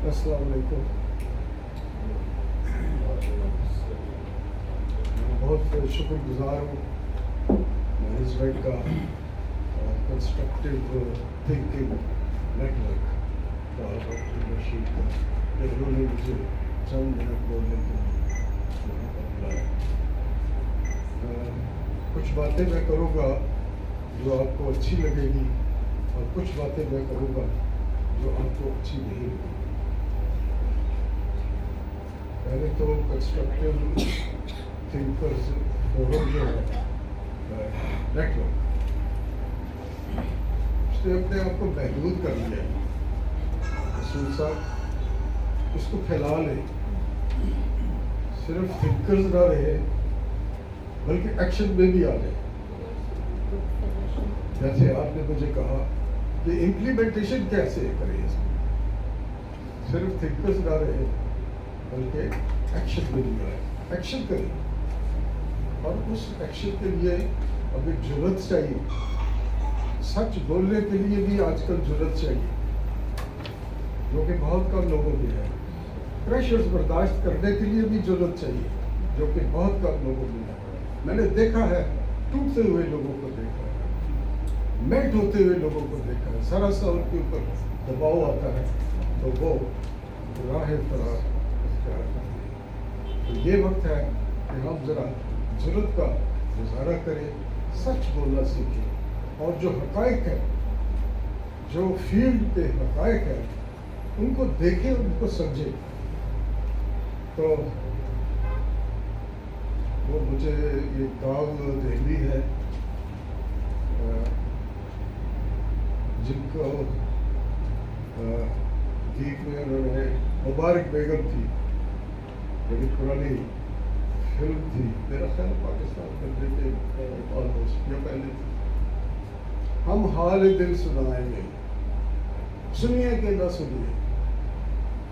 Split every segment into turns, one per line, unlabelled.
السلام علیکم. بہت شکر گزار ہوں مینجمنٹ کا اور کنسٹرکٹیو تھنکنگ نیٹ ورک کا ڈاکٹر رشید کا کہ انہوں نے مجھے چند منٹ بولنے کے لیے یہاں پر بلایا. کچھ باتیں میں کروں گا جو آپ کو اچھی لگے گی اور کچھ باتیں میں کروں گا جو آپ کو اچھی نہیں لگے گی. پہلے تو کنسٹرکٹیو تھنکرز فورم جو ہے نیٹ ورک، اس نے اپنے آپ کو محدود کر لیا ہے. رسول صاحب اس کو پھیلا لیں، صرف تھنکرز نہ رہے بلکہ ایکشن میں بھی آ جائے. جیسے آپ نے مجھے کہا کہ امپلیمنٹیشن کیسے کرے، اس میں صرف تھنکرز نہ رہے بلکہ ایکشن میں بھی آئے، ایکشن کریں. اور اس ایکشن کے لیے اب ایک جرأت چاہیے. سچ بولنے کے لیے بھی آج کل جرأت چاہیے جو کہ بہت کم لوگوں میں ہے. پریشرز برداشت کرنے کے لیے بھی جرأت چاہیے جو کہ بہت کم لوگوں میں ہے. میں نے دیکھا ہے ٹوٹتے ہوئے لوگوں کو دیکھا ہے، میلٹ ہوتے ہوئے لوگوں کو دیکھا ہے. ذرا سا ان کے اوپر دباؤ آتا ہے تو وہ راہ فرار اختیار کرتے ہیں. تو یہ وقت ہے کہ ہم ذرا جرأت کا مظاہرہ کریں، سچ بولنا سیکھیں اور جو حقائق ہے، جو فیلڈ کے حقائق ہیں، ان کو دیکھیں، ان کو سمجھیں. تو وہ مجھے یہ داغ دہلی ہے جن کو گیت میں انہوں نے مبارک بیگم تھی، بڑی پرانی فلم تھی، میرا خیال پاکستان کرنے کے آلموسٹ یا پہلے تھی. ہم حال دل سنائیں گے، سنیے کہ نہ سنیے،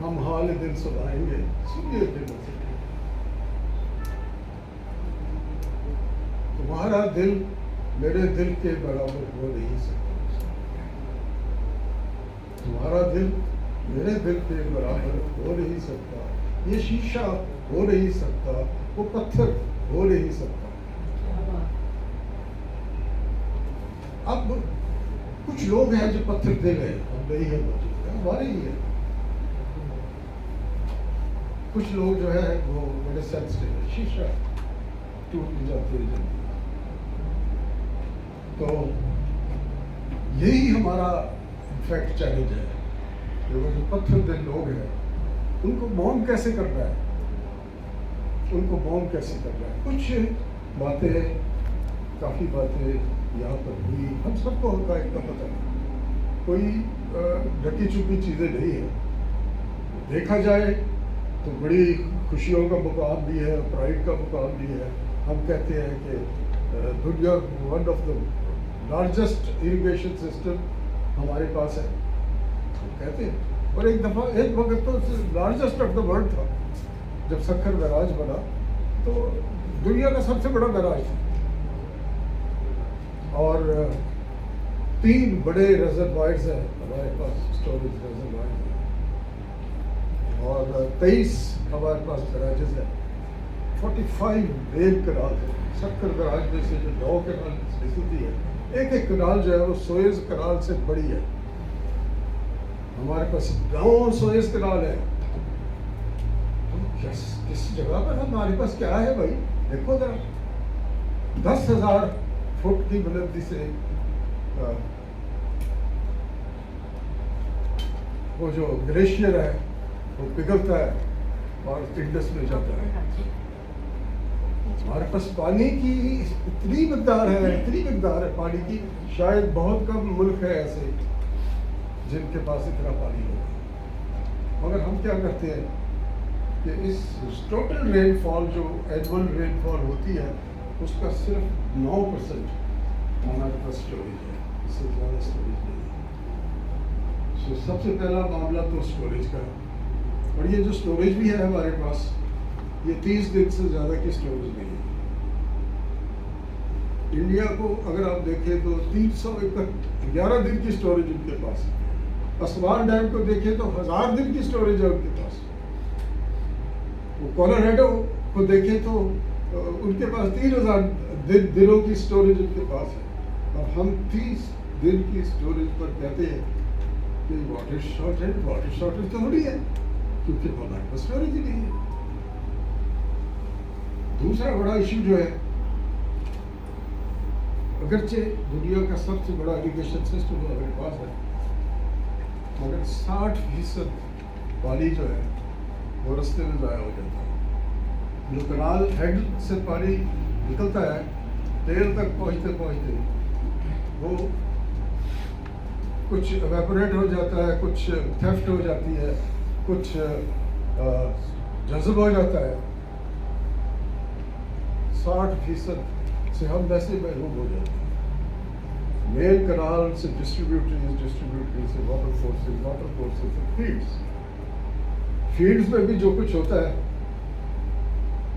ہم حال دل سنائیں گے، سنیے کہ نہ سنیے. تمہارا دل میرے دل کے برابر ہو نہیں سکتا، تمہارا دل میرے دل کے برابر ہو نہیں سکتا. یہ شیشہ ہو نہیں سکتا، وہ پتھر ہو نہیں سکتا. اب کچھ لوگ ہیں جو پتھر دل ہیں، ہم نہیں ہیں موجود، ہمارے ہی ہیں. کچھ لوگ جو ہے وہ بڑے سینسٹیو ہیں، شیشہ ٹوٹ جاتے ہیں جلدی. تو یہی ہمارا انفیکٹ چیلنج ہے کہ وہ جو پتھر دل لوگ ہیں ان کو موم کیسے کرنا ہے، ان کو موم کیسے کرنا ہے. کچھ باتیں، کافی باتیں یہاں پر ہوئی، ہم سب کو حقائق کا پتہ ہے، کوئی ڈھکی چھپی چیزیں نہیں ہیں. دیکھا جائے تو بڑی خوشیوں کا مقام بھی ہے، پرائڈ کا مقام بھی ہے. ہم کہتے ہیں کہ دنیا one of the largest irrigation system ہمارے پاس ہے، ہم کہتے ہیں. اور ایک دفعہ ایک وقت تو لارجسٹ آف دا ورلڈ تھا. جب سکھر بیراج بنا تو دنیا کا سب سے بڑا بیراج تھا، اور 3 بڑے ریزروائرز ہیں ہمارے پاس، اسٹوریج ریزروائرز ہیں، اور 23 ہمارے پاس بیراجز ہیں. 45 مین کنال ہے. سکھر بیراج میں سے جو 9 کنال نکلتی ہے، ایک کنال جو ہے وہ سوئز کنال سے بڑی ہے. ہمارے پاس 9 سوئز کنال ہے. کس جگہ پر ہمارے پاس کیا ہے بھائی؟ دیکھو ذرا، 10,000 فٹ کی بلندی سے وہ جو گلیشیئر ہے وہ پگھلتا ہے اور انڈس میں جاتا ہے. ہمارے پاس پانی کی اتنی مقدار ہے پانی کی، شاید بہت کم ملک ہے ایسے جن کے پاس اتنا پانی ہوگا. مگر ہم کیا کرتے ہیں کہ اس ٹوٹل رین فال جو اینول رین فال ہوتی ہے اس کا صرف 9% ہمارے پاس اسٹوریج ہے، اس سے زیادہ اسٹوریج نہیں ہے. سب سے پہلا معاملہ تو اسٹوریج کا ہے. اور یہ جو اسٹوریج بھی ہے ہمارے پاس، یہ 30 دن سے زیادہ کی اسٹوریج نہیں ہے. انڈیا کو اگر آپ دیکھیں تو 311 دن کی اسٹوریج ان کے پاس ہے. اسوان ڈیم کو دیکھیں تو 1000 دن کی سٹوریج ہے ان کے پاس. وہ کولوریڈو کو دیکھیں تو ان کے پاس 3000 دنوں کی سٹوریج ان کے پاس ہے. اور ہم 30 دن کی سٹوریج پر کہتے ہیں کہ واٹر شارٹیج تو ہو رہی ہے کیونکہ ہمارے پاس سٹوریج ہی نہیں ہے. دوسرا بڑا ایشو جو ہے، اگرچہ دنیا کا سب سے بڑا اریگیشن سسٹم ہمارے پاس ہے، مگر 60% پانی جو ہے وہ رستے میں ضائع ہو جاتا ہے. جو کنال ہیڈ سے پانی نکلتا ہے تیل تک پہنچتے پہنچتے وہ کچھ ایویپوریٹ ہو جاتا ہے، کچھ تھیفٹ ہو جاتی ہے، کچھ جذب ہو جاتا ہے. 60% سے ہم ویسے محروم ہو جاتے ہیں. مین کنال سے ڈسٹریبیوٹریز سے واٹر کورسز سے فیلڈز میں بھی جو کچھ ہوتا ہے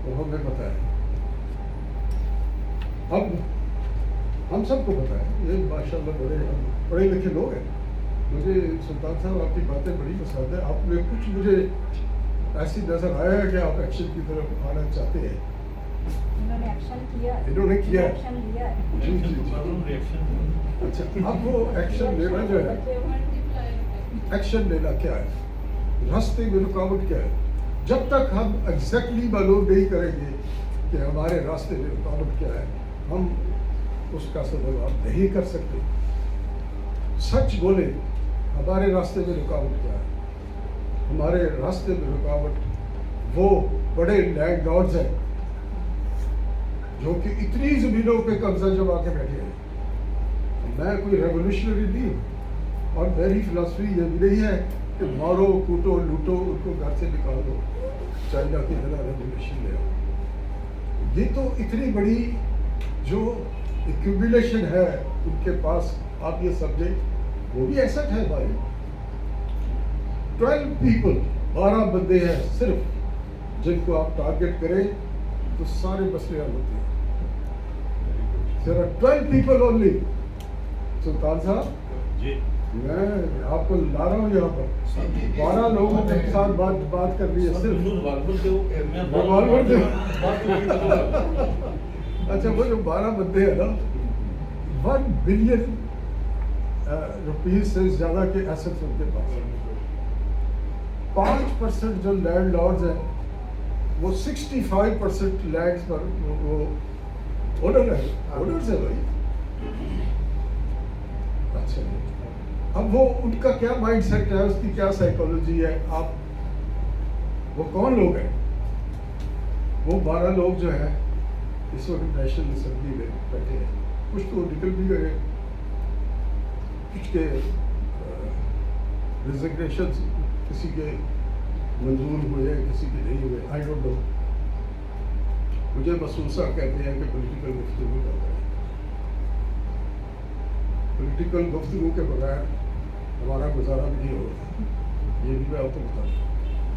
وہ ہمیں پتہ ہے. اب ہم سب کو پتہ ہے، یہ ماشاء اللہ پڑھے لکھے لوگ ہیں. مجھے سلطان صاحب آپ کی باتیں بڑی پسند ہے. آپ نے کچھ مجھے ایسی نظر آیا ہے کہ آپ ایکشن کی طرف آنا چاہتے ہیں. انہوں نے کیا جی جی جی. اچھا، اب وہ ایکشن لینا جو ہے، ایکشن لینا کیا ہے، راستے میں رکاوٹ کیا ہے. جب تک ہم ایگزیکٹلی معلوم نہیں کریں گے کہ ہمارے راستے میں رکاوٹ کیا ہے، ہم اس کا سبب آپ نہیں کر سکتے. سچ بولے، ہمارے راستے میں رکاوٹ کیا ہے. ہمارے راستے میں رکاوٹ وہ بڑے لینڈ لارڈز ہیں جو کہ اتنی زمینوں پہ قبضہ جما کے بیٹھے ہیں. میں کوئی ریولیوشنری نہیں ہوں، اور میری فلسفی یہ بھی نہیں ہے کہ مارو کوٹو لوٹو ان کو گھر سے نکال دو، چائنا کی طرح ریولیوشن لے آؤ. یہ تو اتنی بڑی جو ایکومولیشن ہے ان کے پاس، آپ یہ سمجھیں وہ بھی ایسٹ ہے بھائی. 12 پیپل، 12 بندے ہیں صرف، جن کو آپ ٹارگیٹ کریں تو سارے مسئلے حل ہوتے ہیں. There are 12 people only. سلطان صاحب
جی،
میں آپ کو لا رہا ہوں یہاں پر 12 لوگوں کے ساتھ بات کر رہی ہے صرف. اچھا، وہ جو 12 بندے ہیں نا، 1 بلین روپیز سے زیادہ کے ایسٹس ان کے پاس. 5% جو لینڈ لارڈز ہیں وہ 65% لینڈز پر وہ اونرز ہے بھائی. اچھا، اب وہ ان کا کیا مائنڈ سیٹ ہے، اس کی کیا سائیکالوجی ہے، آپ وہ کون لوگ ہیں؟ وہ 12 لوگ جو ہیں اس وقت نیشنل اسمبلی میں بیٹھے ہیں. کچھ تو نکل بھی گئے، کچھ کے ریزگنیشن کسی کے منظور ہوئے، کسی کے نہیں ہوئے. I don't know. مجھے محسوسہ کہتے ہیں کہ پولیٹیکل گفتگو کر رہے ہیں. پولیٹیکل گفتگو کے بغیر ہمارا گزارا بھی نہیں ہوگا. یہ بھی میں آپ کو بتا دوں.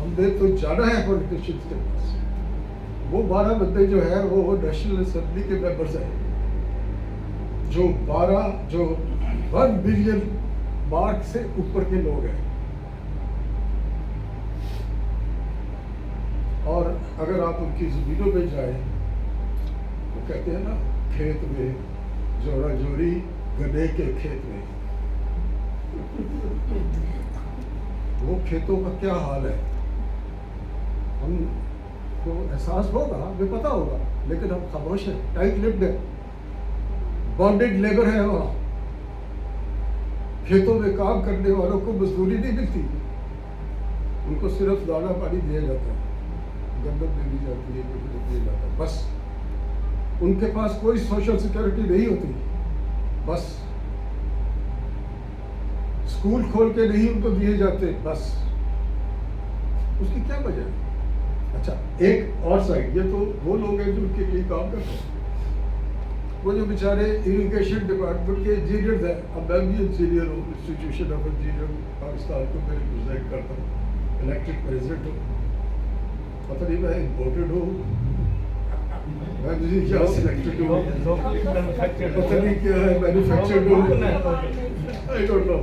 ہم نے تو جانا ہے پولیٹیشینس کے پاس. وہ 12 بندے جو ہیں وہ نیشنل اسمبلی کے ممبرز ہیں، جو 1 بلین مارک سے اوپر کے لوگ ہیں. اور اگر آپ ان کی زمینوں پہ جائیں، وہ کہتے ہیں نا، کھیت میں جوڑا جوڑی گدھے کے کھیت میں. وہ کھیتوں کا کیا حال ہے ہم کو احساس ہوگا، ہمیں پتہ ہوگا، لیکن ہم خاموش ہیں. ٹائٹ لپڈ ہے، بانڈیڈ لیبر ہے وہاں. کھیتوں میں کام کرنے والوں کو مزدوری نہیں ملتی. ان کو صرف دانہ پانی دیا جاتا ہے، گندم دے دی جاتی ہے، کچھ دیا جاتا ہے بس. ان کے پاس کوئی سوشل سیکورٹی نہیں ہوتی. بس اسکول کھول کے نہیں ان کو دیے جاتے بس. اس کی کیا وجہ ہے؟ اچھا، ایک اور سائڈ، یہ تو وہ لوگ ہیں جو ان کے لیے کام کرتے ہیں. وہ جو بیچارے اریگیشن ڈپارٹمنٹ کے انجینئرز ہیں. اب میں بھی انجینئر ہوں، انسٹیٹیوشن آف انجینئر پاکستان کو میں ریپرزینٹ کرتا ہوں، الیکٹڈ پریزیڈنٹ ہوں. پتہ نہیں میں امپورٹڈ ہوں، میں مجھے کیا سلیکٹڈ ہوں، پتہ نہیں کیا ہے، مینوفیکچرڈ ہوں. I don't know.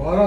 12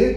1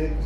1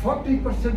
40%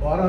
12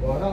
12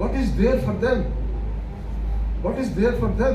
What is there for them? What is there for them?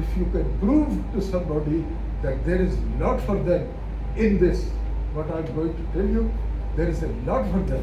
If you can prove to somebody that there is lot for them in this, what I'm going to tell you, there is a lot for them.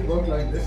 it worked like this।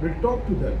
we'll talk to them,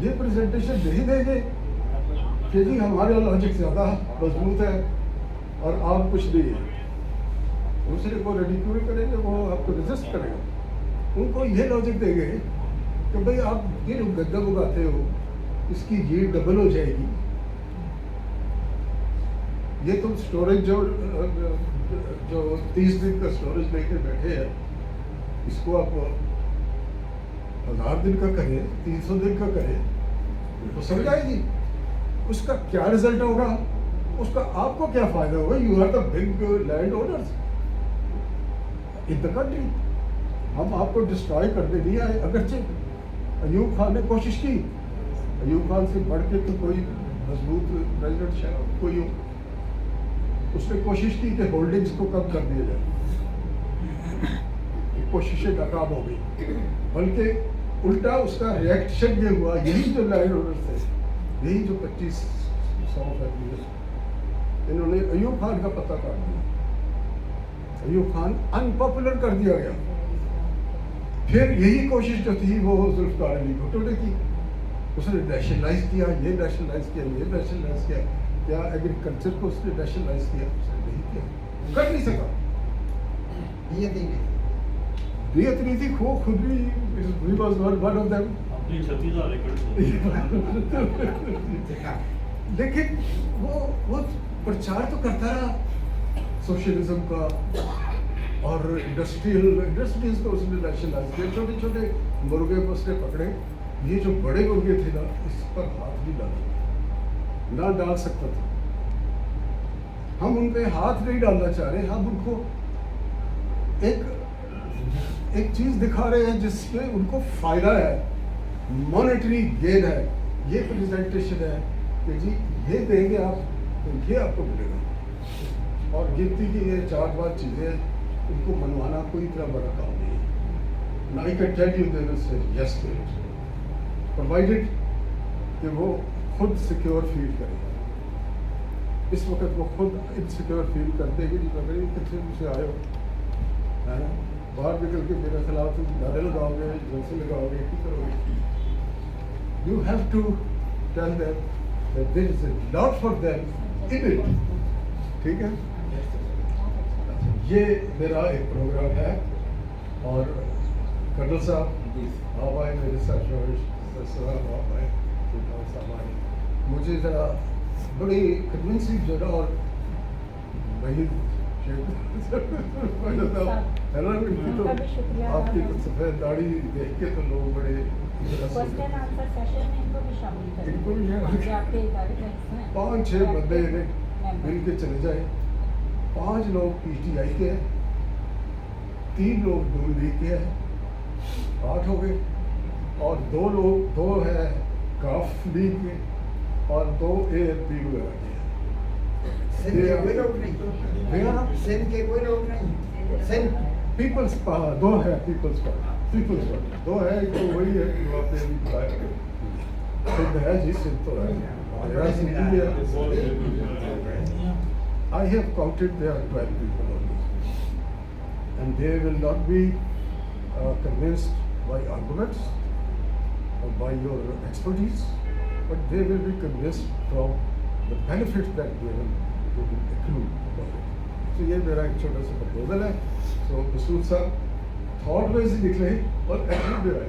یہ presentation نہیں دیں گے کہ جی ہمارا logic زیادہ مضبوط ہے اور آپ کچھ نہیں ہے. دوسرے کو ریڈیکیول کریں گے, وہ آپ کو ریزسٹ کرے گا. ان کو یہ لاجک دیں گے کہ بھائی آپ یہ جو گندم اگاتے ہو اس کی ییلڈ ڈبل ہو جائے گی. یہ تم اسٹوریج جو 30 دن کا اسٹوریج لے کے بیٹھے ہیں, اس کو آپ 1000 دن کا کریں, 300 دن کا کریں تو سمجھ آئے گی اس کا کیا رزلٹ ہوگا, اس کا آپ کو کیا فائدہ ہوگا. You are the big land owners in the country. ہم آپ کو ڈسٹرائے کرنے نہیں آئے. اگرچہ ایوب خان نے کوشش کی, ایوب خان سے بڑھ کے تو کوئی مضبوط پریزیڈنٹ شاید کوئی ہو, اس نے کوشش کی کہ ہولڈنگز کو کم کر دیا جائے. کوششیں ناکام ہو گئی, بلکہ الٹا اس کا ریئیکشن یہ ہوا, یہی جو لینڈ اونرز تھے, یہی جو 2500 فیملیز, انہوں نے ایوب خان کا پتہ کاٹ دیا. ایوب خان ان پاپولر کر دیا گیا. پھر یہی کوشش جو تھی وہ ذوالفقار علی بھٹو نے کی, اس نے نیشنلائز کیا, یہ نیشنلائز کیا, یہ نیشنلائز کیا. کیا ایگریکلچر کو اس نے نیشنلائز کیا؟ اس نے نہیں کیا, کر نہیں سکا. دیت نہیں تھی, خود بھی واز ون آف دیم. لیکن وہ پرچار تو کرتا رہا سوشلزم کا, اور انڈسٹریز کو اس نے نیشنلائز کیا. چھوٹے چھوٹے مرغے کو اس نے پکڑے. یہ جو بڑے مرغے تھے نا, اس پر ہاتھ بھی نہ ڈال سکتا تھا. ہم ان پہ ہاتھ نہیں ڈالنا چاہ رہے, ہم ان کو ایک چیز دکھا رہے ہیں جس میں ان کو فائدہ ہے, مانیٹری گین ہے. یہ پریزنٹیشن ہے کہ جی یہ دیں گے آپ تو یہ آپ کو ملے گا. اور گنتی کی یہ 4-5 چیزیں, ان کو منوانا کوئی اتنا بڑا کام نہیں ہے. I can tell you they will say yes to it, provided کہ وہ خود سیکیور فیل کریں. اس وقت وہ خود انسیکیور فیل کرتے ہیں کہ جی اگر کتنے مجھ سے آئے ہو, ہے نا, باہر نکل کے میرے خلاف نعرے لگاؤ گے, جلسے لگاؤ گے, کی کرو گے. You have to tell them that there is a lot for them in it. ٹھیک ہے, یہ میرا ایک پروگرام ہے. اور کرنل صاحب آپ آئے, میرے ساتھ صاحب آپ آئے, صاحب آئے, مجھے ذرا بڑی کنونسنگ جو نا, اور وہی آپ کی سفید داڑھی دیکھ کے تو لوگ بڑے 5-6 بندے مل کے چلے جائے. 5 لوگ پی ٹی آئی کے ہیں, 3 لوگ نون لیگ کے ہیں, 8 ہو گئے. اور 2 ہے کاف لیگ کے, اور 2 اے ایل پی وغیرہ کے ہیں. پیپلز 2 ہے, پیپلز پارٹی 2 ہے, تو وہی ہے جو آپ نے بتایا. سندھ ہے جی, سندھ تو ہے. I have counted there are 12 people only, and they will not be convinced by arguments or by your expertise, but they will be convinced from the benefits that they will accrue about it. So یہ میرا ایک چھوٹا سا proposal ہے. So مسعود صاحب thought wise ہی نکلے اور action بھی آئے.